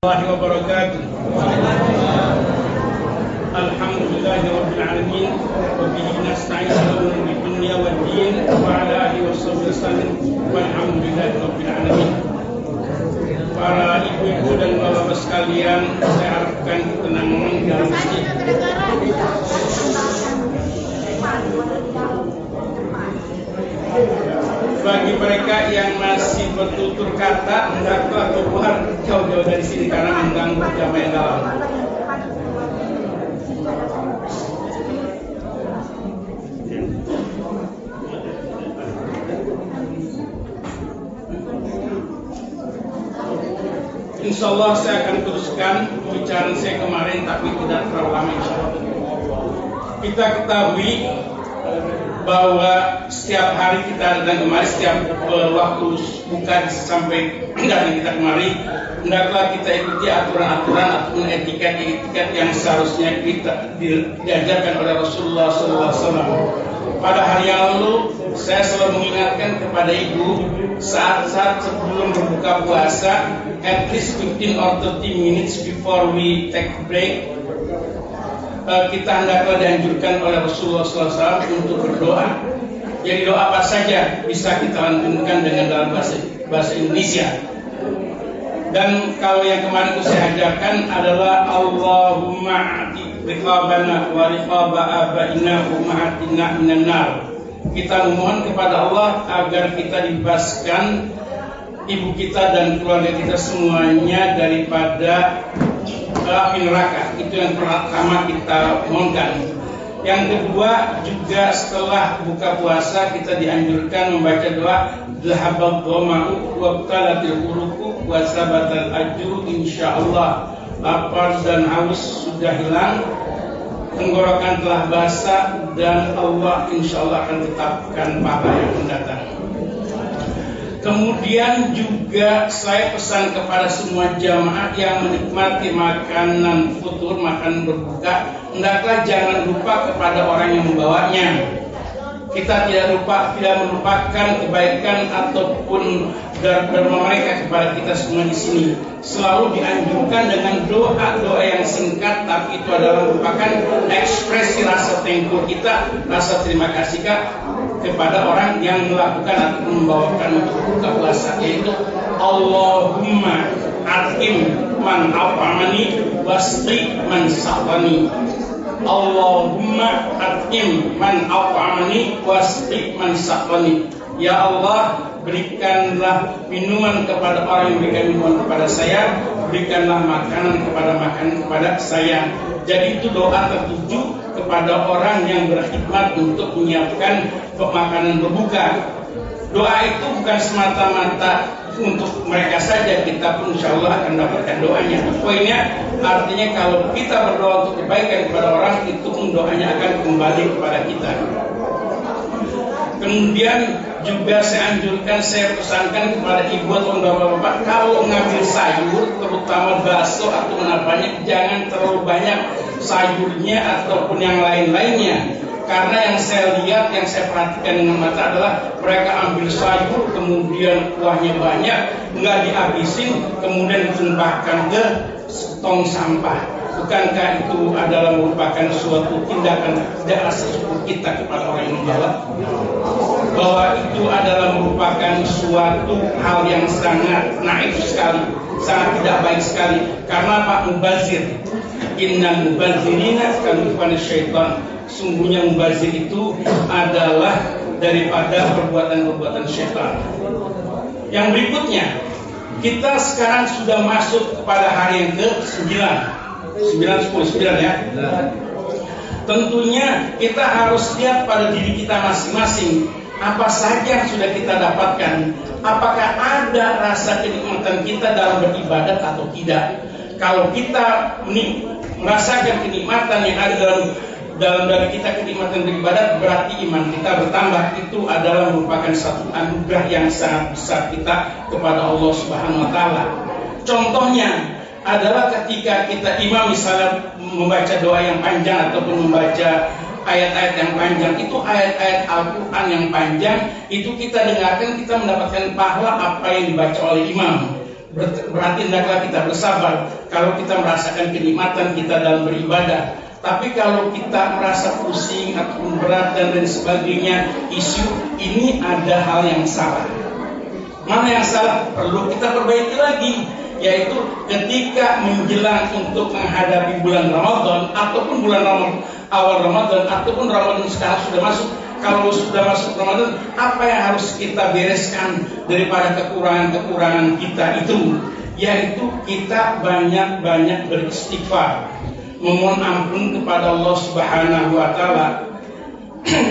Warahmatullahi wabarakatuh. Alhamdulillahirabbil alamin wa bihi nasta'inu fid dunya wad din wa ala alihi wasallam walhamdulillahirabbil alamin. Para ibu-ibu dan bapak-bapak sekalian, saya harapkan ketenangan dalam masjid. Bagi mereka yang masih bertutur kata, hendaklah keluar jauh-jauh dari sini karena mengganggu jamaah yang dalam. Insya Allah saya akan teruskan pembicaraan saya kemarin, tapi tidak terlalu lama insya Allah. Kita ketahui bahwa setiap hari kita datang kemari, setiap waktu buka sampai datang kita kemari, hendaklah kita ikuti aturan-aturan ataupun etiket-etiket yang seharusnya kita diajarkan oleh Rasulullah SAW. Pada hari yang lalu, saya selalu mengingatkan kepada ibu, saat-saat sebelum berbuka puasa, at least 15 or 30 minutes before we take break, kita hendaklah dianjurkan oleh Rasulullah SAW untuk berdoa. Jadi doa apa saja bisa kita lantunkan dengan dalam bahasa Indonesia. Dan kalau yang kemarin itu saya ajarkan adalah Allahumma ati riqabana wa riqaba abaina wa ma'atina minan nar. Kita memohon kepada Allah agar kita dibebaskan ibu kita dan keluarga kita semuanya daripada api neraka. Itu yang pertama kita mohonkan. Yang kedua juga setelah buka puasa kita dianjurkan membaca doa dhahabad dhama'u wa qalatil qulubu wa sabatal ajru insyaallah. Lapar dan haus sudah hilang, tenggorokan telah basah, dan Allah insyaallah akan tetapkan pahala yang mendatang. Kemudian juga saya pesan kepada semua jamaah yang menikmati makanan futur, makan berbuka, hendaklah jangan lupa kepada orang yang membawanya. Kita tidak melupakan kebaikan ataupun dharma mereka kepada kita semua di sini. Selalu dianjurkan dengan doa-doa yang singkat, tapi itu adalah merupakan ekspresi rasa thankful kita, rasa terima kasih kepada orang yang melakukan atau membawakan untuk buka puasa, yaitu Allahumma at'im man at'amani wasqi man saqani. Allahumma at'im man at'amani wasqi man saqani. Ya Allah, berikanlah minuman kepada orang yang berikan minuman kepada saya, berikanlah makanan kepada saya. Jadi itu doa tertuju kepada orang yang berkhidmat untuk menyiapkan makanan berbuka. Doa itu bukan semata-mata untuk mereka saja, kita pun insya Allah akan dapatkan doanya. Poinnya artinya kalau kita berdoa untuk kebaikan kepada orang, itu pun doanya akan kembali kepada kita. Kemudian juga saya anjurkan, saya pesankan kepada ibu atau bapak-bapak, kalau ngambil sayur, terutama bakso atau menapanya, jangan terlalu banyak sayurnya ataupun yang lain-lainnya. Karena yang saya lihat, yang saya perhatikan dengan mata adalah mereka ambil sayur, kemudian kuahnya banyak, nggak dihabisin, kemudian ditumpahkan ke tong sampah. Bukankah itu adalah merupakan suatu tindakan tidak syukur kita kepada orang yang menjawab? Bahwa itu adalah merupakan suatu hal yang sangat naif sekali, sangat tidak baik sekali. Karena Pak Mubazir, innal mubazirina kanu syaitan. Sungguhnya mubazir itu adalah daripada perbuatan-perbuatan syaitan. Yang berikutnya, kita sekarang sudah masuk kepada hari yang ke-9. 9 ya. Tentunya kita harus lihat pada diri kita masing-masing, apa saja yang sudah kita dapatkan. Apakah ada rasa kenikmatan kita dalam beribadat atau tidak? Kalau kita merasakan kenikmatan yang ada dalam dari kita, kenikmatan beribadat, berarti iman kita bertambah. Itu adalah merupakan satu anugerah yang sangat besar kita kepada Allah Subhanahu wa taala. Contohnya adalah ketika kita imam misalnya membaca doa yang panjang ataupun membaca ayat-ayat yang panjang, itu ayat-ayat Al-Quran yang panjang, itu kita dengarkan, kita mendapatkan pahala apa yang dibaca oleh imam. Berarti hendaklah kita bersabar kalau kita merasakan kenikmatan kita dalam beribadah. Tapi kalau kita merasa pusing ataupun berat dan lain sebagainya, isu ini ada hal yang salah. Mana yang salah? Perlu kita perbaiki lagi, yaitu ketika menjelang untuk menghadapi bulan Ramadan ataupun bulan awal Ramadan ataupun Ramadan sekarang sudah masuk. Kalau sudah masuk Ramadan, apa yang harus kita bereskan daripada kekurangan-kekurangan kita itu? Yaitu kita banyak-banyak beristighfar, memohon ampun kepada Allah Subhanahu wa taala.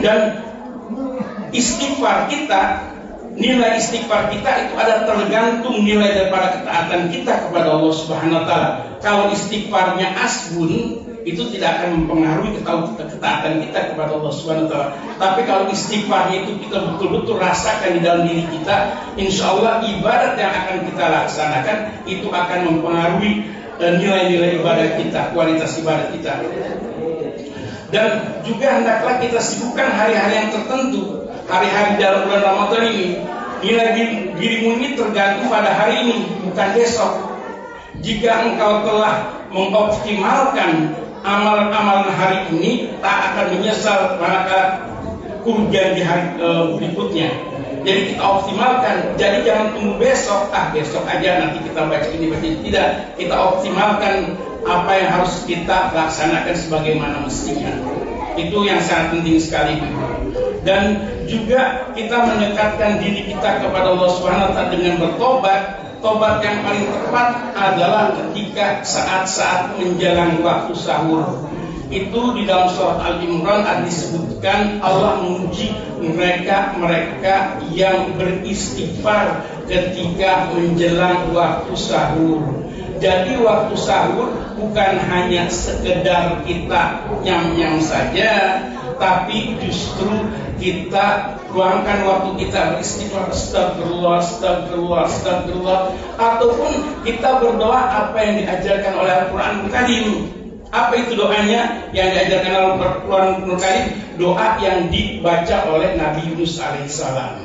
Dan istighfar kita, nilai istighfar kita itu ada tergantung nilai daripada ketaatan kita kepada Allah Subhanahu wa taala. Kalau istighfarnya asbun, itu tidak akan mempengaruhi ketaatan kita kepada Allah Subhanahu wa taala. Tapi kalau istighfarnya itu kita betul-betul rasakan di dalam diri kita, insya Allah ibadat yang akan kita laksanakan itu akan mempengaruhi nilai-nilai ibadah kita, kualitas ibadah kita. Dan juga hendaklah kita sibukkan hari-hari yang tertentu, hari-hari dalam bulan Ramadan ini. Nilai dirimu ini tergantung pada hari ini, bukan besok. Jika engkau telah mengoptimalkan amalan-amalan hari ini, tak akan menyesal manakala kerugian di hari berikutnya. Jadi kita optimalkan. Jadi jangan tunggu besok, besok aja nanti kita baca ini baca ini. Tidak, kita optimalkan apa yang harus kita laksanakan sebagaimana mestinya. Itu yang sangat penting sekali. Dan juga kita mendekatkan diri kita kepada Allah Subhanahu wa taala dengan bertobat. Tobat yang paling tepat adalah ketika saat-saat menjelang waktu sahur. Itu di dalam surat Al-Imran ada disebutkan Allah memuji mereka yang beristighfar ketika menjelang waktu sahur. Jadi waktu sahur bukan hanya sekedar kita nyam-nyam saja, tapi justru kita luangkan waktu kita beristighfar, astagfirullah, astagfirullah, astagfirullah, ataupun kita berdoa apa yang diajarkan oleh Al-Quran Karim. Apa itu doanya yang diajarkan oleh Al-Quran Karim? Doa yang dibaca oleh Nabi Yunus alaihissalam.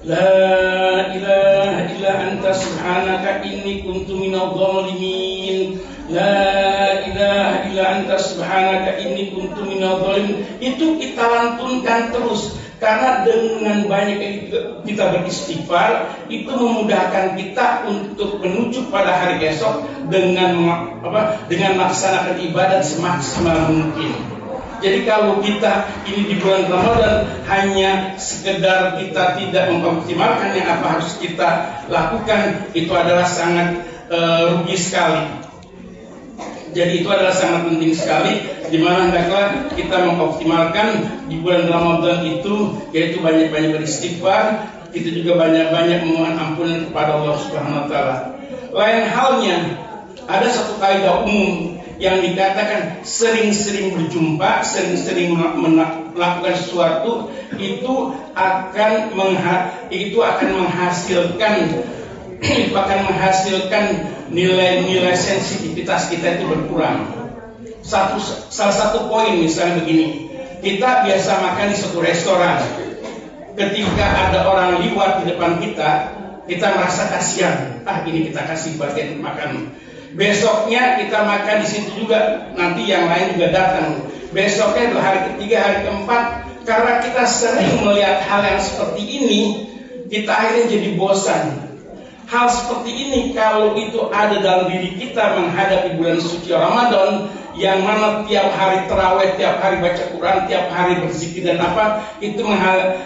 La ilaha illa anta subhanaka inni kuntu minadh dhalimin. La ilaha illa anta subhanaka inni kuntu minadh dhalimin. Itu kita lantunkan terus, karena dengan banyak kita beristighfar itu memudahkan kita untuk menuju pada hari esok dengan melaksanakan ibadat semaksimal mungkin. Jadi kalau kita ini di bulan Ramadan hanya sekedar kita tidak mengoptimalkan yang apa harus kita lakukan, itu adalah sangat rugi sekali. Jadi itu adalah sangat penting sekali, di mana hendaklah kita mengoptimalkan di bulan Ramadan itu, yaitu banyak-banyak beristighfar, kita juga banyak-banyak memohon ampunan kepada Allah Subhanahu wa taala. Lain halnya, ada satu kaidah umum yang dikatakan sering-sering berjumpa, sering-sering melakukan sesuatu itu akan menghasilkan nilai-nilai sensitivitas kita itu berkurang. Salah satu poin misalnya begini, kita biasa makan di suatu restoran. Ketika ada orang liwat di depan kita merasa kasihan. Ini kita kasih bagian makan. Besoknya kita makan di situ juga, nanti yang lain juga datang. Besoknya adalah hari ketiga, hari keempat. Karena kita sering melihat hal yang seperti ini, kita akhirnya jadi bosan. Hal seperti ini kalau itu ada dalam diri kita menghadapi bulan suci Ramadan, yang mana tiap hari tarawih, tiap hari baca Quran, tiap hari berzikir dan itu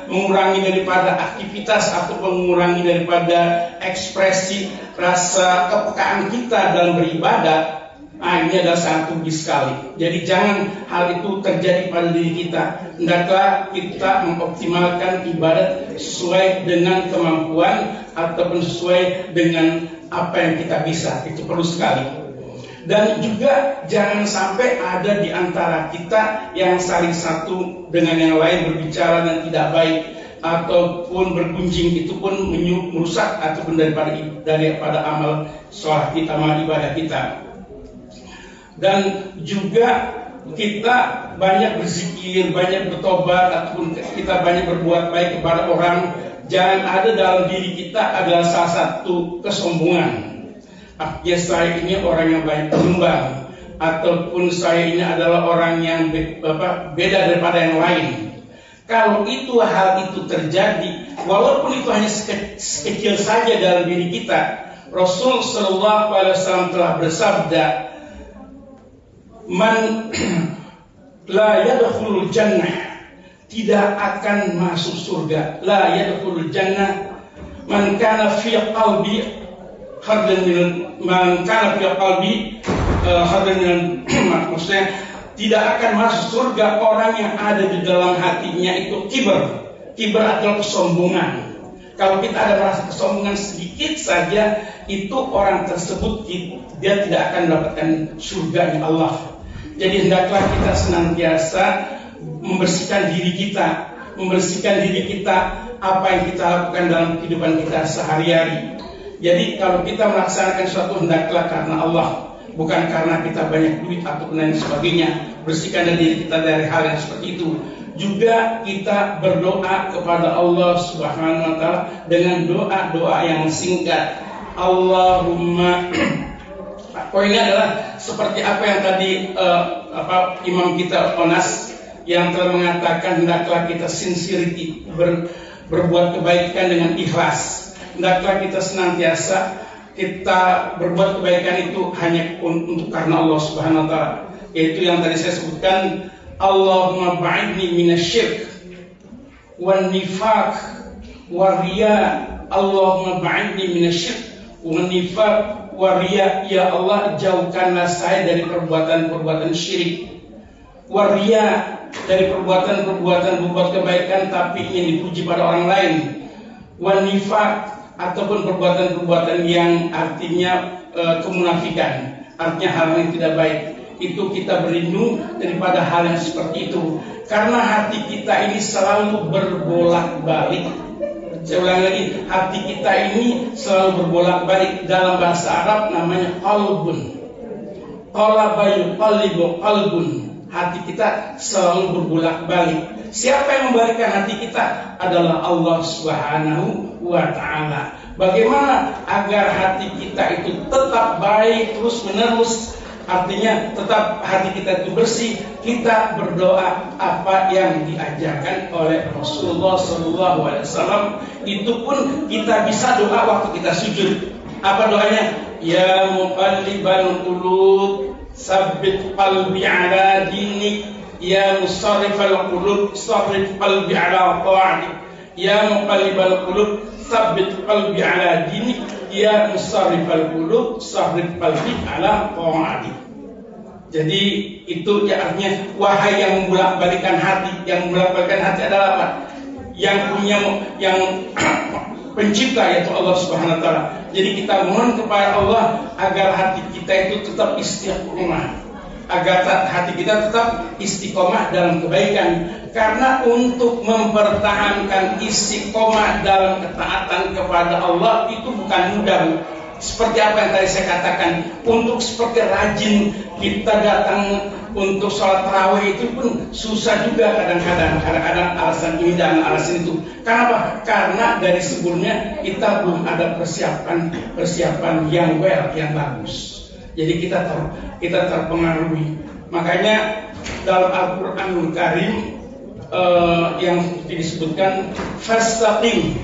mengurangi daripada aktivitas atau mengurangi daripada ekspresi rasa kepekaan kita dalam beribadah. Ini adalah sangat rugi sekali. Jadi jangan hal itu terjadi pada diri kita. Hendaklah kita mengoptimalkan ibadat sesuai dengan kemampuan ataupun sesuai dengan apa yang kita bisa. Itu perlu sekali. Dan juga jangan sampai ada di antara kita yang saling satu dengan yang lain berbicara dan tidak baik ataupun bergunjing, itu pun merusak ataupun daripada amal sholat kita, amal ibadah kita. Dan juga kita banyak berzikir, banyak bertobat ataupun kita banyak berbuat baik kepada orang. jangan ada dalam diri kita adalah salah satu kesombongan. Ya, saya ini orang yang baik penyumbang, ataupun saya ini adalah orang yang beda daripada yang lain. Kalau hal itu terjadi, walaupun itu hanya sekecil saja dalam diri kita, Rasul Shallallahu Alaihi Wasallam telah bersabda, "Man la yadkhulul jannah, tidak akan masuk surga. La yadkhulul jannah man kana fi qalbi khardun min man kana fi qalbi khardun min maksudnya tidak akan masuk surga orang yang ada di dalam hatinya itu kibar. Kibar adalah kesombongan. Kalau kita ada merasa kesombongan sedikit saja, itu orang tersebut dia tidak akan mendapatkan surga Allah. Jadi hendaklah kita senantiasa membersihkan diri kita, apa yang kita lakukan dalam kehidupan kita sehari-hari. Jadi kalau kita melaksanakan sesuatu hendaklah karena Allah, bukan karena kita banyak duit atau lain sebagainya. Bersihkan diri kita dari hal yang seperti itu. Juga kita berdoa kepada Allah Subhanahu wa taala dengan doa-doa yang singkat. Allahumma poinnya adalah seperti apa yang tadi imam kita Onas yang telah mengatakan, hendaklah kita sincerity, berbuat kebaikan dengan ikhlas. Hendaklah kita senantiasa kita berbuat kebaikan itu hanya untuk karena Allah Subhanahu wa taala. Yaitu yang tadi saya sebutkan, Allahumma ba'idni minasyirk wan nifaq wa riya. Allahumma ba'idni minasyirk wan nifaq wa riya. Ya Allah, jauhkanlah saya dari perbuatan-perbuatan syirik, wa riya, dari perbuatan-perbuatan berbuat kebaikan tapi ingin dipuji pada orang lain, wan nifaq, ataupun perbuatan-perbuatan yang artinya kemunafikan, artinya hal yang tidak baik. Itu kita berlindung daripada hal yang seperti itu, karena hati kita ini selalu berbolak-balik. Saya ulang lagi, hati kita ini selalu berbolak-balik. Dalam bahasa Arab namanya qalbun. Qalaba yuqallibu qalbun. Hati kita selalu berbolak-balik. Siapa yang membalikkan hati kita? Adalah Allah Subhanahu wa ta'ala. Bagaimana agar hati kita itu tetap baik terus menerus? Artinya tetap hati kita itu bersih. Kita berdoa apa yang diajarkan oleh Rasulullah SAW. Itu pun kita bisa doa waktu kita sujud. Apa doanya? Ya muqallibal qulub, sabbit qalbi ala dinik. Ya musarrifal qulub, sarrif qalbi ala ta'atik. Ya muqallibal qulub, sabbit qalbi ala dinik. Ya musarrifal qulub, sarrif qalbi ala ta'atik. Jadi itu ya artinya, wahai yang membolak-balikan hati. Yang membolak-balikan hati adalah apa? Yang punya, yang pencipta, yaitu Allah Subhanahu wa taala. Jadi kita mohon kepada Allah agar hati kita itu tetap istiqomah, agar hati kita tetap istiqomah dalam kebaikan. Karena untuk mempertahankan istiqomah dalam ketaatan kepada Allah itu bukan mudah. Seperti apa yang tadi saya katakan, untuk seperti rajin kita datang untuk sholat tarawih itu pun susah juga kadang-kadang alasan ini dan alasan itu. Kenapa? Karena dari sebelumnya kita belum ada persiapan yang yang bagus. Jadi kita terpengaruhi. Makanya dalam Al-Qur'anul Karim yang disebutkan fastaqim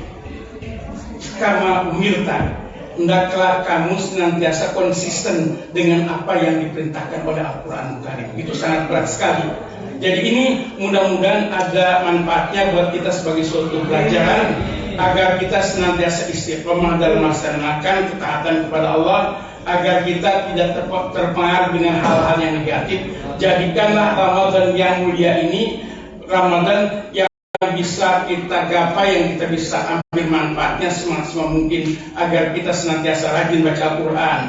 kama umirta. Hendaklah kamu senantiasa konsisten dengan apa yang diperintahkan oleh Al-Quran Karim. Itu sangat berat sekali. Jadi ini mudah-mudahan ada manfaatnya buat kita sebagai suatu pelajaran, agar kita senantiasa istiqomah dalam melaksanakan ketaatan kepada Allah, agar kita tidak terpengaruh dengan hal-hal yang negatif. Jadikanlah Ramadan yang mulia ini Ramadan yang bisa kita gapai, yang kita bisa ambil manfaatnya semaksimal mungkin, agar kita senantiasa rajin baca Al-Quran,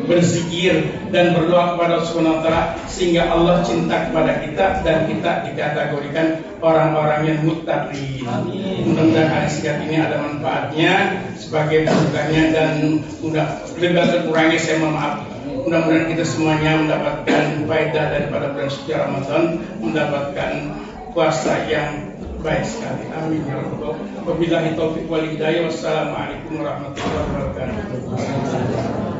berzikir dan berdoa kepada Allah Subhanahu wa taala, sehingga Allah cinta kepada kita dan kita dikategorikan orang-orang yang muttaqin. Mudah-mudahan hadis singkat ini ada manfaatnya sebagai bukannya, dan lebih kurangnya saya mohon maaf. Mudah-mudahan kita semuanya mendapatkan faedah daripada bulan suci Ramadan, mendapatkan puasa yang baik sekali. Amin ya Allah. Wabillahi taufiq wal hidayah. Wassalamualaikum warahmatullahi wabarakatuh.